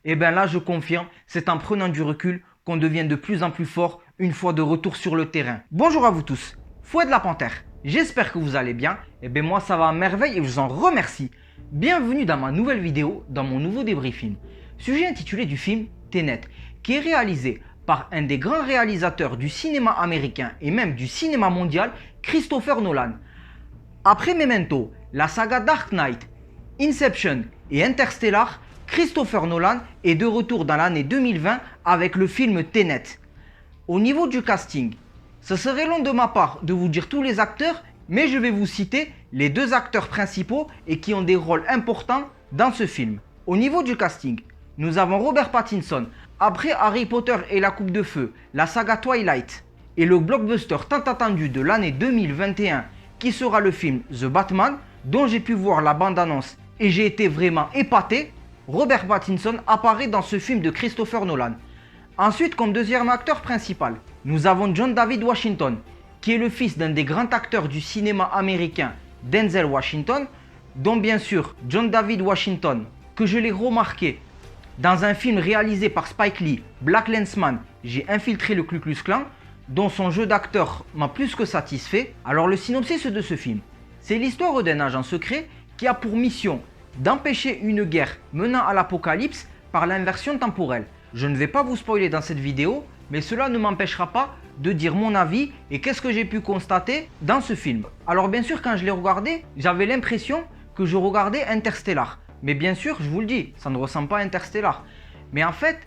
Et bien là, je confirme, c'est en prenant du recul qu'on devient de plus en plus fort une fois de retour sur le terrain. Bonjour à vous tous, Fouet de la Panthère. J'espère que vous allez bien. Et bien moi, ça va à merveille et je vous en remercie. Bienvenue dans ma nouvelle vidéo, dans mon nouveau débriefing. Sujet intitulé du film Tenet, qui est réalisé par un des grands réalisateurs du cinéma américain et même du cinéma mondial, Christopher Nolan. Après Memento, la saga Dark Knight, Inception et Interstellar, Christopher Nolan est de retour dans l'année 2020 avec le film Tenet. Au niveau du casting, ce serait long de ma part de vous dire tous les acteurs, mais je vais vous citer les deux acteurs principaux et qui ont des rôles importants dans ce film. Au niveau du casting, nous avons Robert Pattinson. Après Harry Potter et la Coupe de Feu, la saga Twilight et le blockbuster tant attendu de l'année 2021 qui sera le film The Batman, dont j'ai pu voir la bande-annonce et j'ai été vraiment épaté, Robert Pattinson apparaît dans ce film de Christopher Nolan. Ensuite, comme deuxième acteur principal, nous avons John David Washington, qui est le fils d'un des grands acteurs du cinéma américain, Denzel Washington, dont bien sûr John David Washington, que je l'ai remarqué dans un film réalisé par Spike Lee, Black Landsman, j'ai infiltré le Ku Klux Klan, dont son jeu d'acteur m'a plus que satisfait. Alors le synopsis de ce film, c'est l'histoire d'un agent secret qui a pour mission d'empêcher une guerre menant à l'apocalypse par l'inversion temporelle. Je ne vais pas vous spoiler dans cette vidéo, mais cela ne m'empêchera pas de dire mon avis et qu'est-ce que j'ai pu constater dans ce film. Alors bien sûr, quand je l'ai regardé, j'avais l'impression que je regardais Interstellar. Mais bien sûr, je vous le dis, ça ne ressemble pas à Interstellar. Mais en fait,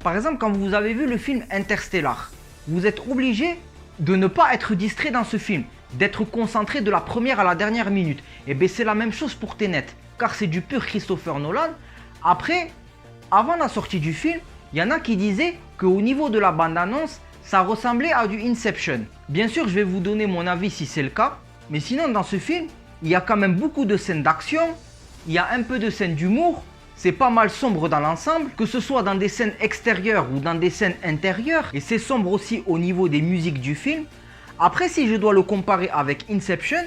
par exemple, quand vous avez vu le film Interstellar, vous êtes obligé de ne pas être distrait dans ce film, d'être concentré de la première à la dernière minute. Et bien c'est la même chose pour Tenet, car c'est du pur Christopher Nolan. Après, avant la sortie du film, il y en a qui disaient qu'au niveau de la bande-annonce, ça ressemblait à du Inception. Bien sûr, je vais vous donner mon avis si c'est le cas, mais sinon dans ce film, il y a quand même beaucoup de scènes d'action, il y a un peu de scènes d'humour, c'est pas mal sombre dans l'ensemble, que ce soit dans des scènes extérieures ou dans des scènes intérieures, et c'est sombre aussi au niveau des musiques du film. Après, si je dois le comparer avec Inception,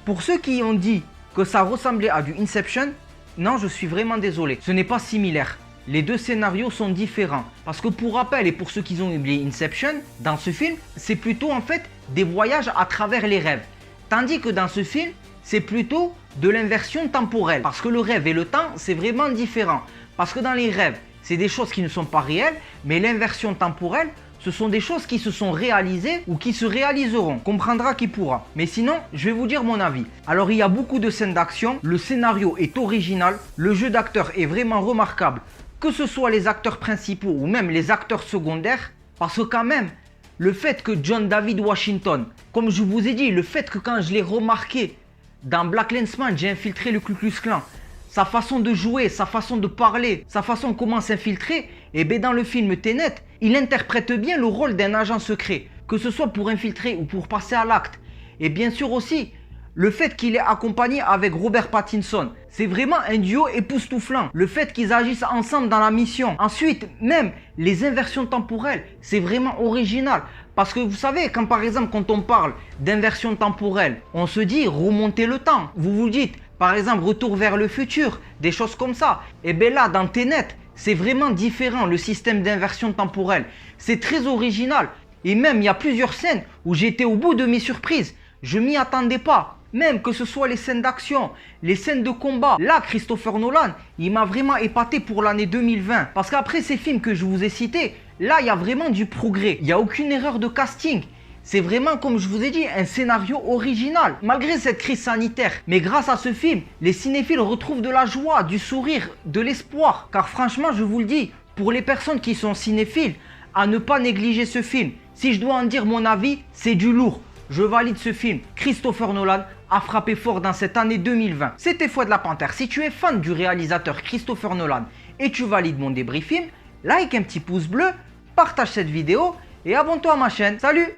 pour ceux qui ont dit que ça ressemblait à du Inception, non, je suis vraiment désolé, ce n'est pas similaire. Les deux scénarios sont différents. Parce que pour rappel, et pour ceux qui ont oublié Inception, dans ce film, c'est plutôt en fait des voyages à travers les rêves. Tandis que dans ce film, c'est plutôt de l'inversion temporelle. Parce que le rêve et le temps, c'est vraiment différent. Parce que dans les rêves, c'est des choses qui ne sont pas réelles, mais l'inversion temporelle, ce sont des choses qui se sont réalisées ou qui se réaliseront. Comprendra qui pourra. Mais sinon, je vais vous dire mon avis. Alors, il y a beaucoup de scènes d'action. Le scénario est original. Le jeu d'acteur est vraiment remarquable. Que ce soit les acteurs principaux ou même les acteurs secondaires. Parce que quand même, le fait que John David Washington, comme je vous ai dit, le fait que quand je l'ai remarqué dans Black Landsman, j'ai infiltré le Ku Klux Klan. Sa façon de jouer, sa façon de parler, sa façon comment s'infiltrer, et bien dans le film Tenet, il interprète bien le rôle d'un agent secret, que ce soit pour infiltrer ou pour passer à l'acte. Et bien sûr aussi, le fait qu'il est accompagné avec Robert Pattinson, c'est vraiment un duo époustouflant. Le fait qu'ils agissent ensemble dans la mission. Ensuite, même les inversions temporelles, c'est vraiment original. Parce que vous savez, quand par exemple, quand on parle d'inversion temporelle, on se dit remonter le temps. Vous vous dites, par exemple, retour vers le futur, des choses comme ça. Et bien là, dans Tenet, c'est vraiment différent le système d'inversion temporelle. C'est très original. Et même, il y a plusieurs scènes où j'étais au bout de mes surprises. Je m'y attendais pas. Même que ce soit les scènes d'action, les scènes de combat. Là, Christopher Nolan, il m'a vraiment épaté pour l'année 2020. Parce qu'après ces films que je vous ai cités, là, il y a vraiment du progrès. Il n'y a aucune erreur de casting. C'est vraiment, comme je vous ai dit, un scénario original, malgré cette crise sanitaire. Mais grâce à ce film, les cinéphiles retrouvent de la joie, du sourire, de l'espoir. Car franchement, je vous le dis, pour les personnes qui sont cinéphiles, à ne pas négliger ce film. Si je dois en dire mon avis, c'est du lourd. Je valide ce film. Christopher Nolan a frappé fort dans cette année 2020. C'était Fouet de la Panthère. Si tu es fan du réalisateur Christopher Nolan et tu valides mon débriefing, like un petit pouce bleu, partage cette vidéo et abonne-toi à ma chaîne. Salut!